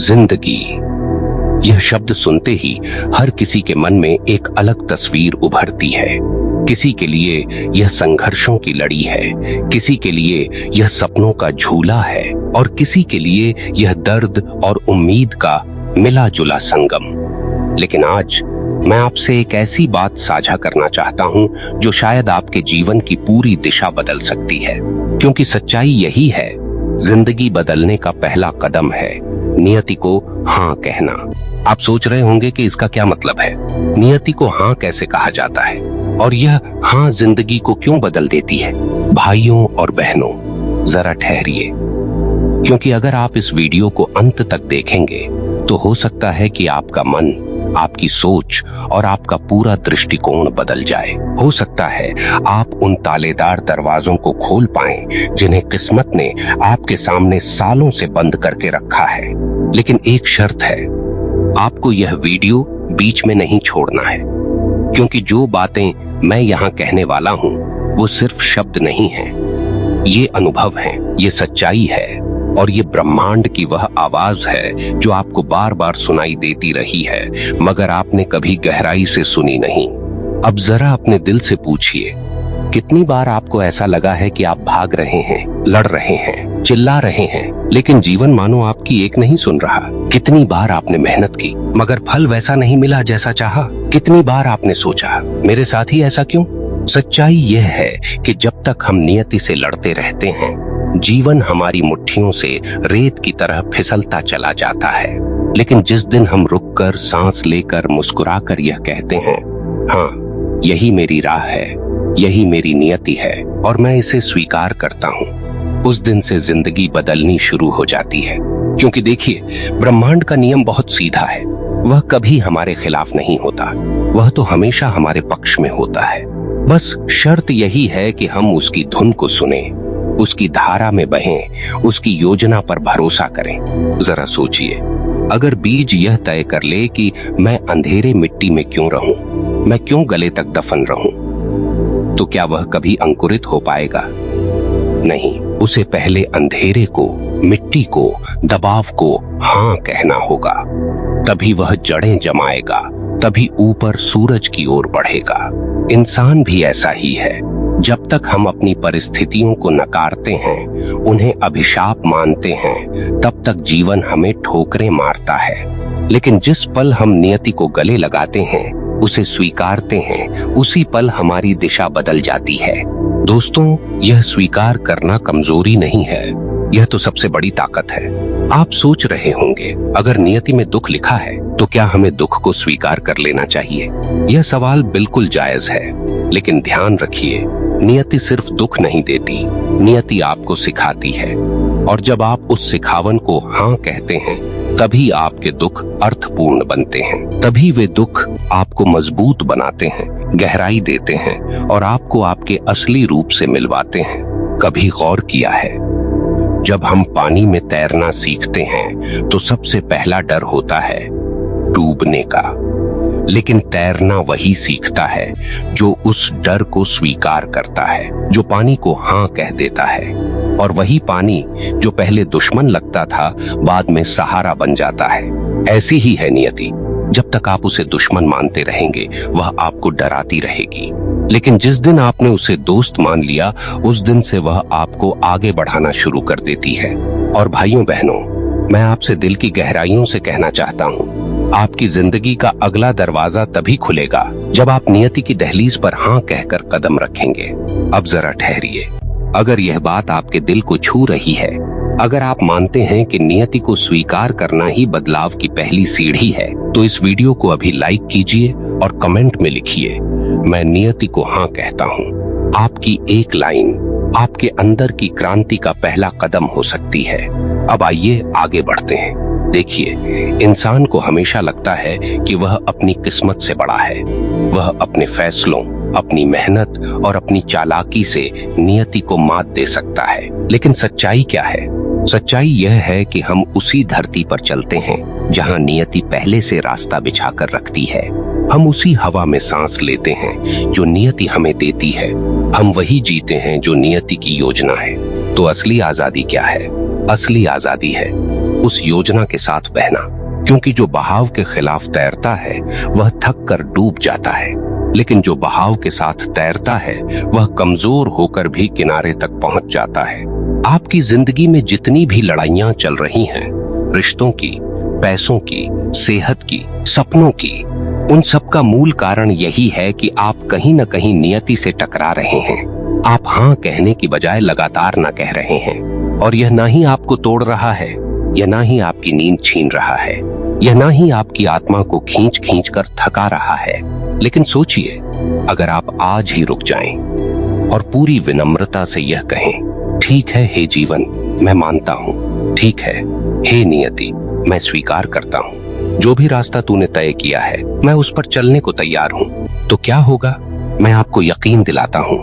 जिंदगी, यह शब्द सुनते ही हर किसी के मन में एक अलग तस्वीर उभरती है। किसी के लिए यह संघर्षों की लड़ी है, किसी के लिए यह सपनों का झूला है और किसी के लिए यह दर्द और उम्मीद का मिला जुला संगम। लेकिन आज मैं आपसे एक ऐसी बात साझा करना चाहता हूं जो शायद आपके जीवन की पूरी दिशा बदल सकती है, क्योंकि सच्चाई यही है, जिंदगी बदलने का पहला कदम है नियति को हाँ कहना। आप सोच रहे होंगे कि इसका क्या मतलब है, नियति को हाँ कैसे कहा जाता है और यह हाँ जिंदगी को क्यों बदल देती है। भाइयों और बहनों, जरा ठहरिए, क्योंकि अगर आप इस वीडियो को अंत तक देखेंगे तो हो सकता है कि आपका मन, आपकी सोच और आपका पूरा दृष्टिकोण बदल जाए। हो सकता है आप उन तालेदार दरवाजों को खोल पाएं जिन्हें किस्मत ने आपके सामने सालों से बंद करके रखा है। लेकिन एक शर्त है, आपको यह वीडियो बीच में नहीं छोड़ना है, क्योंकि जो बातें मैं यहाँ कहने वाला हूँ वो सिर्फ शब्द नहीं है, ये अनुभव है, ये सच्चाई है और ये ब्रह्मांड की वह आवाज है जो आपको बार बार सुनाई देती रही है, मगर आपने कभी गहराई से सुनी नहीं। अब जरा अपने दिल से पूछिए, कितनी बार आपको ऐसा लगा है कि आप भाग रहे हैं, लड़ रहे हैं, चिल्ला रहे हैं, लेकिन जीवन मानो आपकी एक नहीं सुन रहा। कितनी बार आपने मेहनत की मगर फल वैसा नहीं मिला जैसा चाहा। कितनी बार आपने सोचा, मेरे साथ ही ऐसा क्यों। सच्चाई यह है कि जब तक हम नियति से लड़ते रहते हैं, जीवन हमारी मुट्ठियों से रेत की तरह फिसलता चला जाता है। लेकिन जिस दिन हम रुककर सांस लेकर मुस्कुराकर यह कहते हैं, हाँ यही मेरी राह है, यही मेरी नियति है और मैं इसे स्वीकार करता हूँ, उस दिन से जिंदगी बदलनी शुरू हो जाती है। क्योंकि देखिए, ब्रह्मांड का नियम बहुत सीधा है, वह कभी हमारे खिलाफ नहीं होता, वह तो हमेशा हमारे पक्ष में होता है। बस शर्त यही है कि हम उसकी धुन को सुने, उसकी धारा में बहें, उसकी योजना पर भरोसा करें। जरा सोचिए, अगर बीज यह तय कर ले कि मैं अंधेरे मिट्टी में क्यों रहूं, मैं क्यों गले तक दफन रहूं, तो क्या वह कभी अंकुरित हो पाएगा? नहीं, उसे पहले अंधेरे को, मिट्टी को, दबाव को हाँ कहना होगा, तभी वह जड़ें जमाएगा, तभी ऊपर सूरज की ओर बढ़ेगा। इंसान भी ऐसा ही है, जब तक हम अपनी परिस्थितियों को नकारते हैं, उन्हें अभिशाप मानते हैं, तब तक जीवन हमें ठोकरें मारता है। लेकिन जिस पल हम नियति को गले लगाते हैं, उसे स्वीकारते हैं, उसी पल हमारी दिशा बदल जाती है। दोस्तों, यह स्वीकार करना कमजोरी नहीं है, यह तो सबसे बड़ी ताकत है। आप सोच रहे होंगे, अगर नियति में दुख लिखा है तो क्या हमें दुख को स्वीकार कर लेना चाहिए? यह सवाल बिल्कुल जायज है, लेकिन ध्यान रखिए, नियति सिर्फ दुख नहीं देती, नियति आपको सिखाती है। और जब आप उस सिखावन को हाँ कहते हैं, तभी आपके दुख अर्थपूर्ण बनते हैं, तभी वे दुख आपको मजबूत बनाते हैं, गहराई देते हैं और आपको आपके असली रूप से मिलवाते हैं। कभी गौर किया है, जब हम पानी में तैरना सीखते हैं तो सबसे पहला डर होता है डूबने का, लेकिन तैरना वही सीखता है जो उस डर को स्वीकार करता है, जो पानी को हाँ कह देता है। और वही पानी जो पहले दुश्मन लगता था, बाद में सहारा बन जाता है। ऐसी ही है नियति, जब तक आप उसे दुश्मन मानते रहेंगे, वह आपको डराती रहेगी। लेकिन जिस दिन आपने उसे दोस्त मान लिया, उस दिन से वह आपको आगे बढ़ाना शुरू कर देती है। और भाइयों बहनों, मैं आपसे दिल की गहराइयों से कहना चाहता हूँ, आपकी जिंदगी का अगला दरवाजा तभी खुलेगा जब आप नियति की दहलीज पर हाँ कहकर कदम रखेंगे। अब जरा ठहरिए, अगर यह बात आपके दिल को छू रही है, अगर आप मानते हैं कि नियति को स्वीकार करना ही बदलाव की पहली सीढ़ी है, तो इस वीडियो को अभी लाइक कीजिए और कमेंट में लिखिए, मैं नियति को हाँ कहता हूँ। आपकी एक लाइन आपके अंदर की क्रांति का पहला कदम हो सकती है। अब आइए आगे बढ़ते हैं। देखिए, इंसान को हमेशा लगता है कि वह अपनी किस्मत से बड़ा है, वह अपने फैसलों, अपनी मेहनत और अपनी चालाकी से नियति को मात दे सकता है। लेकिन सच्चाई क्या है? सच्चाई यह है कि हम उसी धरती पर चलते हैं जहां नियति पहले से रास्ता बिछाकर रखती है। हम उसी हवा में सांस लेते हैं जो नियति हमें देती है। हम वही जीते हैं जो नियति की योजना है। तो असली आजादी क्या है? असली आजादी है उस योजना के साथ बहना, क्योंकि जो बहाव के खिलाफ तैरता है वह थक कर डूब जाता है, लेकिन जो बहाव के साथ तैरता है वह कमजोर होकर भी किनारे तक पहुंच जाता है। आपकी जिंदगी में जितनी भी लड़ाइयां चल रही हैं, रिश्तों की, पैसों की, सेहत की, सपनों की, उन सब का मूल कारण यही है कि आप कहीं न कहीं नियति से टकरा रहे हैं। आप हाँ कहने की बजाय लगातार ना कह रहे हैं, और यह ना ही आपको तोड़ रहा है, यह ना ही आपकी नींद छीन रहा है, यह ना ही आपकी आत्मा को खींच खींच कर थका रहा है। लेकिन सोचिए, अगर आप आज ही रुक जाएं और पूरी विनम्रता से यह कहें, ठीक है हे जीवन, मैं मानता हूँ, ठीक है हे नियति, मैं स्वीकार करता हूँ, जो भी रास्ता तूने तय किया है मैं उस पर चलने को तैयार हूँ, तो क्या होगा? मैं आपको यकीन दिलाता हूँ,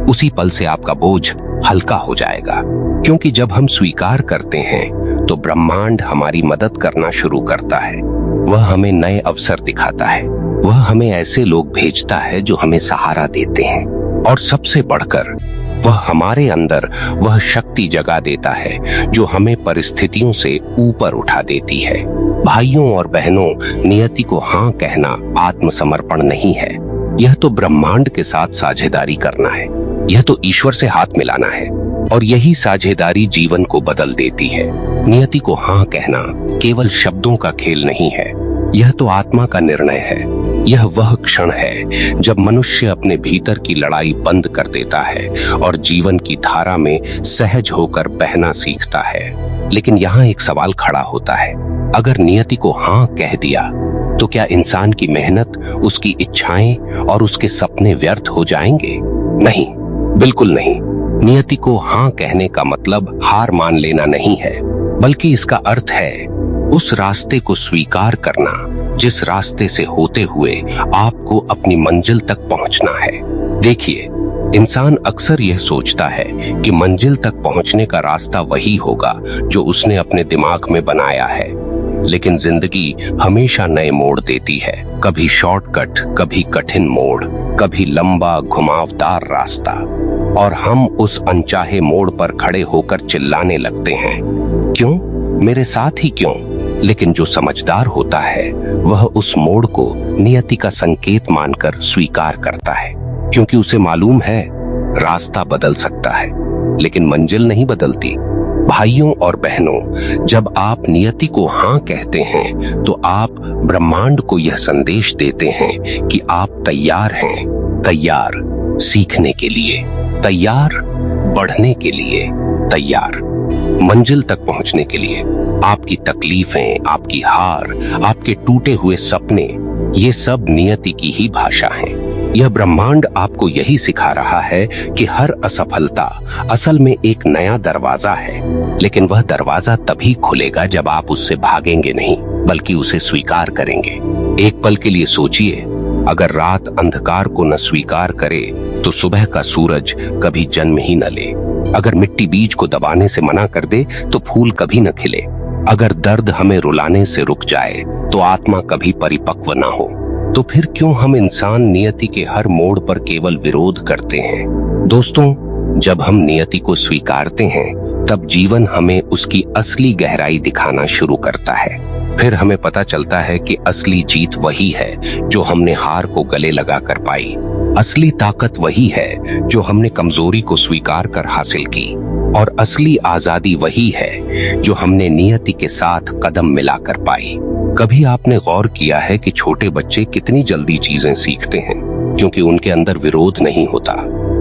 उसी पल से आपका बोझ हल्का हो जाएगा। क्योंकि जब हम स्वीकार करते हैं तो ब्रह्मांड हमारी मदद करना शुरू करता है। वह हमें नए अवसर दिखाता है, वह हमें ऐसे लोग भेजता है जो हमें सहारा देते हैं, और सबसे बढ़कर वह हमारे अंदर वह शक्ति जगा देता है जो हमें परिस्थितियों से ऊपर उठा देती है। भाइयों और बहनों, नियति को हाँ कहना आत्मसमर्पण नहीं है, यह तो ब्रह्मांड के साथ साझेदारी करना है, यह तो ईश्वर से हाथ मिलाना है, और यही साझेदारी जीवन को बदल देती है। नियति को हाँ कहना केवल शब्दों का खेल नहीं है, यह तो आत्मा का निर्णय है। यह वह क्षण है जब मनुष्य अपने भीतर की लड़ाई बंद कर देता है और जीवन की धारा में सहज होकर बहना सीखता है। लेकिन यहाँ एक सवाल खड़ा होता है, अगर नियति को हाँ कह दिया तो क्या इंसान की मेहनत, उसकी इच्छाएं और उसके सपने व्यर्थ हो जाएंगे? नहीं, बिल्कुल नहीं। नियति को हाँ कहने का मतलब हार मान लेना नहीं है, बल्कि इसका अर्थ है उस रास्ते को स्वीकार करना जिस रास्ते से होते हुए आपको अपनी मंजिल तक पहुंचना है। देखिए, इंसान अक्सर यह सोचता है कि मंजिल तक पहुंचने का रास्ता वही होगा जो उसने अपने दिमाग में बनाया है, लेकिन जिंदगी हमेशा नए मोड़ देती है। कभी शॉर्टकट, कभी कठिन मोड़, कभी लंबा घुमावदार रास्ता, और हम उस अनचाहे मोड़ पर खड़े होकर चिल्लाने लगते हैं, क्यों, मेरे साथ ही क्यों? लेकिन जो समझदार होता है वह उस मोड़ को नियति का संकेत मानकर स्वीकार करता है, क्योंकि उसे मालूम है रास्ता बदल सकता है लेकिन मंजिल नहीं बदलती। भाइयों और बहनों, जब आप नियति को हाँ कहते हैं तो आप ब्रह्मांड को यह संदेश देते हैं कि आप तैयार हैं, तैयार सीखने के लिए, तैयार बढ़ने के लिए, तैयार मंजिल तक पहुंचने के लिए। आपकी तकलीफें, आपकी हार, आपके टूटे हुए सपने, ये सब नियति की ही भाषा है। यह ब्रह्मांड आपको यही सिखा रहा है कि हर असफलता असल में एक नया दरवाजा है, लेकिन वह दरवाजा तभी खुलेगा जब आप उससे भागेंगे नहीं, बल्कि उसे स्वीकार करेंगे। एक पल के लिए सोचिए, अगर रात अंधकार को न स्वीकार करे तो सुबह का सूरज कभी जन्म ही न ले। अगर मिट्टी बीज को दबाने से मना कर दे तो फूल कभी न खिले। अगर दर्द हमें रुलाने से रुक जाए तो आत्मा कभी परिपक्व न हो। तो फिर क्यों हम इंसान नियति के हर मोड़ पर केवल विरोध करते हैं? दोस्तों, जब हम नियति को स्वीकारते हैं तब जीवन हमें उसकी असली गहराई दिखाना शुरू करता है। फिर हमें पता चलता है कि असली जीत वही है जो हमने हार को गले लगाकर पाई। असली ताकत वही है जो हमने कमजोरी को स्वीकार कर हासिल की, और असली आजादी वही है जो हमने नियति के साथ कदम मिलाकर पाई। कभी आपने गौर किया है कि छोटे बच्चे कितनी जल्दी चीजें सीखते हैं? क्योंकि उनके अंदर विरोध नहीं होता।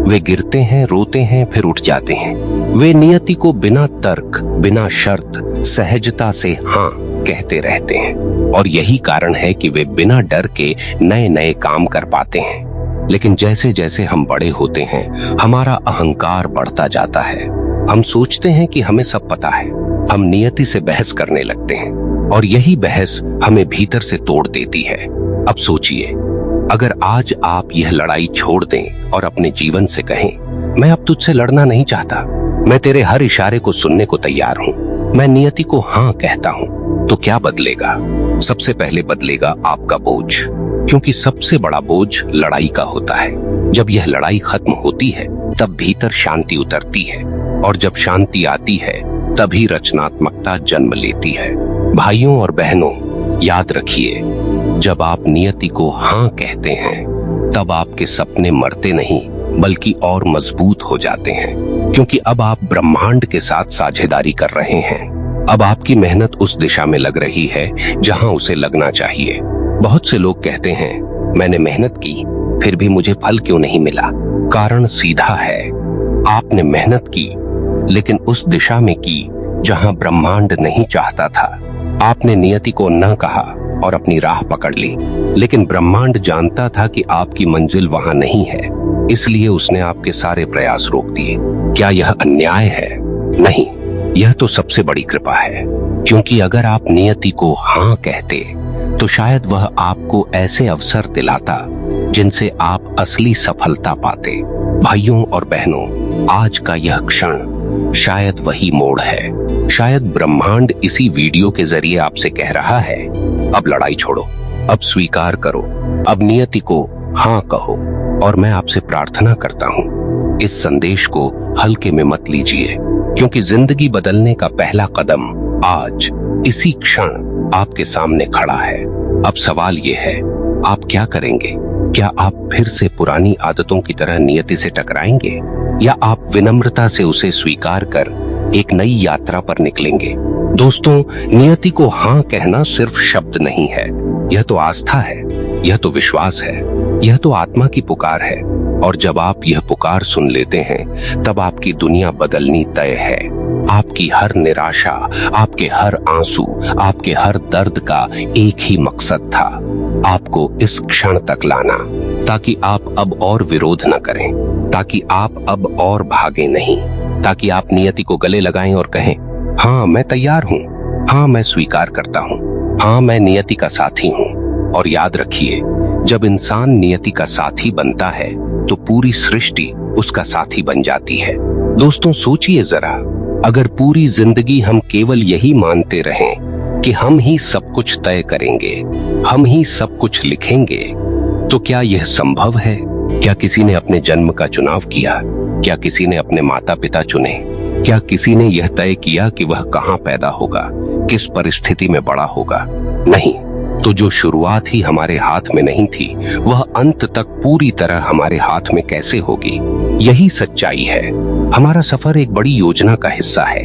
वे गिरते हैं, रोते हैं, फिर उठ जाते हैं। वे नियति को बिना तर्क, बिना शर्त, सहजता से हाँ कहते रहते हैं, और यही कारण है कि वे बिना डर के नए नए काम कर पाते हैं। लेकिन जैसे जैसे हम बड़े होते हैं, हमारा अहंकार बढ़ता जाता है। हम सोचते हैं कि हमें सब पता है। हम नियति से बहस करने लगते हैं, और यही बहस हमें भीतर से तोड़ देती है। अब सोचिए, अगर आज आप यह लड़ाई छोड़ दें और अपने जीवन से कहें, मैं अब तुझसे लड़ना नहीं चाहता, मैं तेरे हर इशारे को सुनने को तैयार हूँ, मैं नियति को हाँ कहता हूँ, तो क्या बदलेगा? सबसे पहले बदलेगा आपका बोझ, क्योंकि सबसे बड़ा बोझ लड़ाई का होता है। जब यह लड़ाई खत्म होती है तब भीतर शांति उतरती है, और जब शांति आती है तभी रचनात्मकता जन्म लेती है। भाइयों और बहनों, याद रखिए, जब आप नियति को हाँ कहते हैं तब आपके सपने मरते नहीं बल्कि और मजबूत हो जाते हैं, क्योंकि अब आप ब्रह्मांड के साथ साझेदारी कर रहे हैं। अब आपकी मेहनत उस दिशा में लग रही है जहां उसे लगना चाहिए। बहुत से लोग कहते हैं, मैंने मेहनत की फिर भी मुझे फल क्यों नहीं मिला। कारण सीधा है, आपने मेहनत की लेकिन उस दिशा में की जहां ब्रह्मांड नहीं चाहता था। आपने नियति को न कहा और अपनी राह पकड़ ली, लेकिन ब्रह्मांड जानता था कि आपकी मंजिल वहां नहीं है, इसलिए उसने आपके सारे प्रयास रोक दिए। क्या यह अन्याय है? नहीं, यह तो सबसे बड़ी कृपा है, क्योंकि अगर आप नियति को हाँ कहते तो शायद वह आपको ऐसे अवसर दिलाता जिनसे आप असली सफलता पाते। भाइयों और बहनों, आज का यह क्षण शायद वही मोड़ है। शायद ब्रह्मांड इसी वीडियो के जरिए आपसे कह रहा है, अब लड़ाई छोड़ो, अब स्वीकार करो, अब नियति को हाँ कहो। और मैं आपसे प्रार्थना करता हूँ, इस संदेश को हल्के में मत लीजिए, क्योंकि जिंदगी बदलने का पहला कदम आज इसी क्षण आपके सामने खड़ा है। अब सवाल ये है, आप क्या करेंगे? क्या आप फिर से पुरानी आदतों की तरह नियति से टकराएंगे, या आप विनम्रता से उसे स्वीकार कर एक नई यात्रा पर निकलेंगे? दोस्तों, नियति को हाँ कहना सिर्फ शब्द नहीं है, यह तो आस्था है, यह तो विश्वास है, यह तो आत्मा की पुकार है। और जब आप यह पुकार सुन लेते हैं तब आपकी दुनिया बदलनी तय है। आपकी हर निराशा, आपके हर आंसू, आपके हर दर्द का एक ही मकसद था, आपको इस क्षण तक लाना, ताकि आप अब और विरोध न करें, ताकि आप अब और भागे नहीं, ताकि आप नियति को गले लगाएं और कहें, हाँ मैं तैयार हूँ, हाँ मैं स्वीकार करता हूँ, हाँ मैं नियति का साथी हूँ। और याद रखिए, जब इंसान नियति का साथी बनता है तो पूरी सृष्टि उसका साथी बन जाती है। दोस्तों, सोचिए जरा, अगर पूरी जिंदगी हम केवल यही मानते रहें कि हम ही सब कुछ तय करेंगे, हम ही सब कुछ लिखेंगे, तो क्या यह संभव है? क्या किसी ने अपने जन्म का चुनाव किया? क्या किसी ने अपने माता पिता चुने? क्या किसी ने यह तय किया कि वह कहाँ पैदा होगा, किस परिस्थिति में बड़ा होगा? नहीं। तो जो शुरुआत ही हमारे हाथ में नहीं थी, वह अंत तक पूरी तरह हमारे हाथ में कैसे होगी? यही सच्चाई है। हमारा सफर एक बड़ी योजना का हिस्सा है।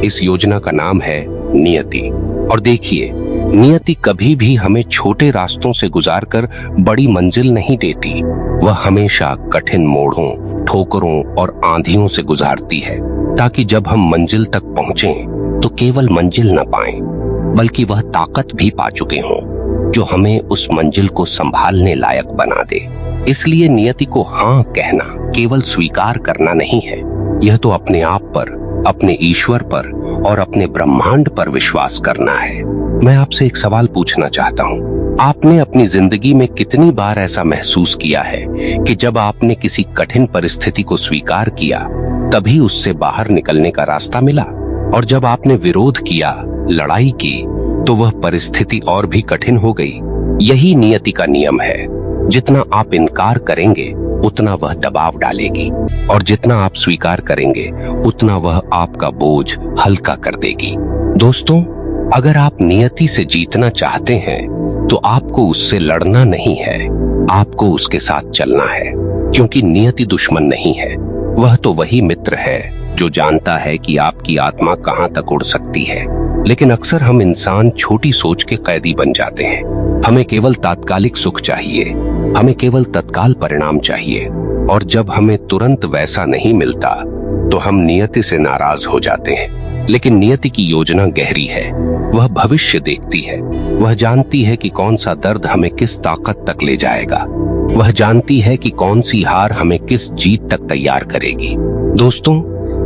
इस योजना का नाम है नियति। और देखिए, नियति कभी भी हमें छोटे रास्तों से गुजारकर बड़ी मंजिल नहीं देती। वह हमेशा कठिन मोड़ों, ठोकरों और आंधियों से गुजारती है, ताकि जब हम मंजिल तक पहुंचें तो केवल मंजिल न पाएं, बल्कि वह ताकत भी पा चुके हों जो हमें उस मंजिल को संभालने लायक बना दे। इसलिए नियति को हाँ कहना केवल स्वीकार करना नहीं है, यह तो अपने आप पर, अपने ईश्वर पर और अपने ब्रह्मांड पर विश्वास करना है। मैं आपसे एक सवाल पूछना चाहता हूँ, आपने अपनी जिंदगी में कितनी बार ऐसा महसूस किया है कि जब आपने किसी कठिन परिस्थिति को स्वीकार किया तभी उससे बाहर निकलने का रास्ता मिला, और जब आपने विरोध किया, लड़ाई की, तो वह परिस्थिति और भी कठिन हो गई? यही नियति का नियम है। जितना आप इनकार करेंगे उतना वह दबाव डालेगी, और जितना आप स्वीकार करेंगे उतना वह आपका बोझ हल्का कर देगी। दोस्तों, अगर आप नियति से जीतना चाहते हैं तो आपको उससे लड़ना नहीं है, आपको उसके साथ चलना है, क्योंकि नियति दुश्मन नहीं है। वह तो वही मित्र है जो जानता है कि आपकी आत्मा कहां तक उड़ सकती है। लेकिन अक्सर हम इंसान छोटी सोच के कैदी बन जाते हैं। हमें केवल तात्कालिक सुख चाहिए, हमें केवल तत्काल परिणाम चाहिए, और जब हमें तुरंत वैसा नहीं मिलता तो हम नियति से नाराज हो जाते हैं। लेकिन नियति की योजना गहरी है। वह भविष्य देखती है। वह जानती है कि कौन सा दर्द हमें किस ताकत तक ले जाएगा। वह जानती है कि कौन सी हार हमें किस जीत तक तैयार करेगी। दोस्तों,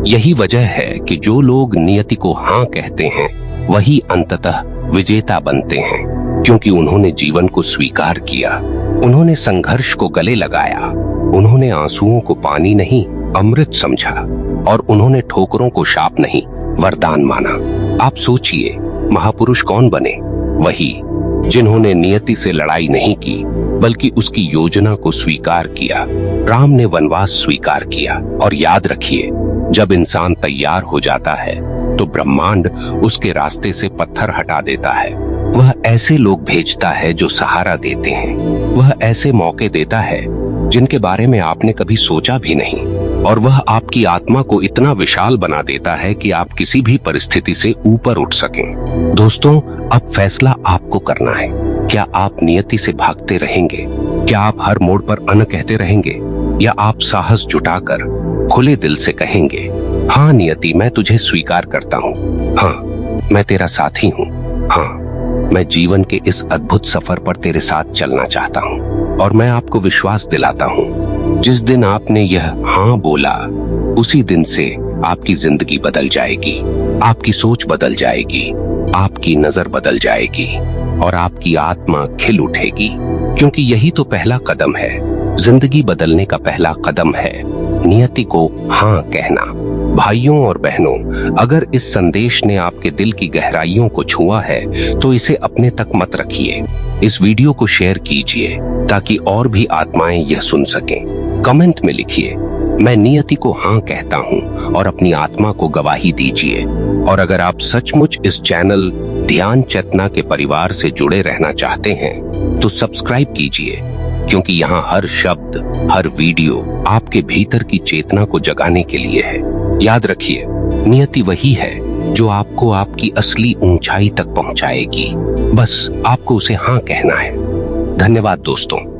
यही वजह है कि जो लोग नियति को हाँ कहते हैं वही अंततः विजेता बनते हैं, क्योंकि उन्होंने जीवन को स्वीकार किया, उन्होंने संघर्ष को गले लगाया, उन्होंने आंसुओं को पानी नहीं अमृत समझा, और उन्होंने ठोकरों को शाप नहीं वरदान माना। आप सोचिए, महापुरुष कौन बने? वही जिन्होंने नियति से लड़ाई नहीं की बल्कि उसकी योजना को स्वीकार किया। राम ने वनवास स्वीकार किया। और याद रखिए, जब इंसान तैयार हो जाता है तो तो ब्रह्मांड उसके रास्ते से पत्थर हटा देता है। वह ऐसे लोग भेजता है जो सहारा देते हैं। वह ऐसे मौके देता है जिनके बारे में आपने कभी सोचा भी नहीं। और वह आपकी आत्मा को इतना विशाल बना देता है कि आप किसी भी परिस्थिति से ऊपर उठ सकें। दोस्तों, अब फैसला आपको करना है। क्या आप नियति से भागते रहेंगे? क्या आप हर मोड़ पर अन कहते रहेंगे? या आप साहस जुटाकर खुले दिल से कहेंगे, हाँ नियति, मैं तुझे स्वीकार करता हूँ। हाँ, मैं तेरा साथी हूँ। हाँ, मैं जीवन के इस अद्भुत सफर पर तेरे साथ चलना चाहता हूँ। और मैं आपको विश्वास दिलाता हूँ, जिस दिन आपने यह हाँ बोला, उसी दिन से आपकी जिंदगी बदल जाएगी, आपकी सोच बदल जाएगी, आपकी नजर बदल जाएगी और आपकी आत्मा खिल उठेगी। क्योंकि यही तो पहला कदम है। जिंदगी बदलने का पहला कदम है नियति को हाँ कहना। भाइयों और बहनों, अगर इस संदेश ने आपके दिल की गहराइयों को छुआ है तो इसे अपने तक मत रखिए। इस वीडियो को शेयर कीजिए ताकि और भी आत्माएं यह सुन सकें। कमेंट में लिखिए, मैं नियति को हाँ कहता हूँ, और अपनी आत्मा को गवाही दीजिए। और अगर आप सचमुच इस चैनल ध्यान चेतना के परिवार से जुड़े रहना चाहते हैं तो सब्सक्राइब कीजिए, क्योंकि यहाँ हर शब्द, हर वीडियो आपके भीतर की चेतना को जगाने के लिए है। याद रखिए, नियति वही है जो आपको आपकी असली ऊंचाई तक पहुंचाएगी। बस आपको उसे हाँ कहना है। धन्यवाद दोस्तों।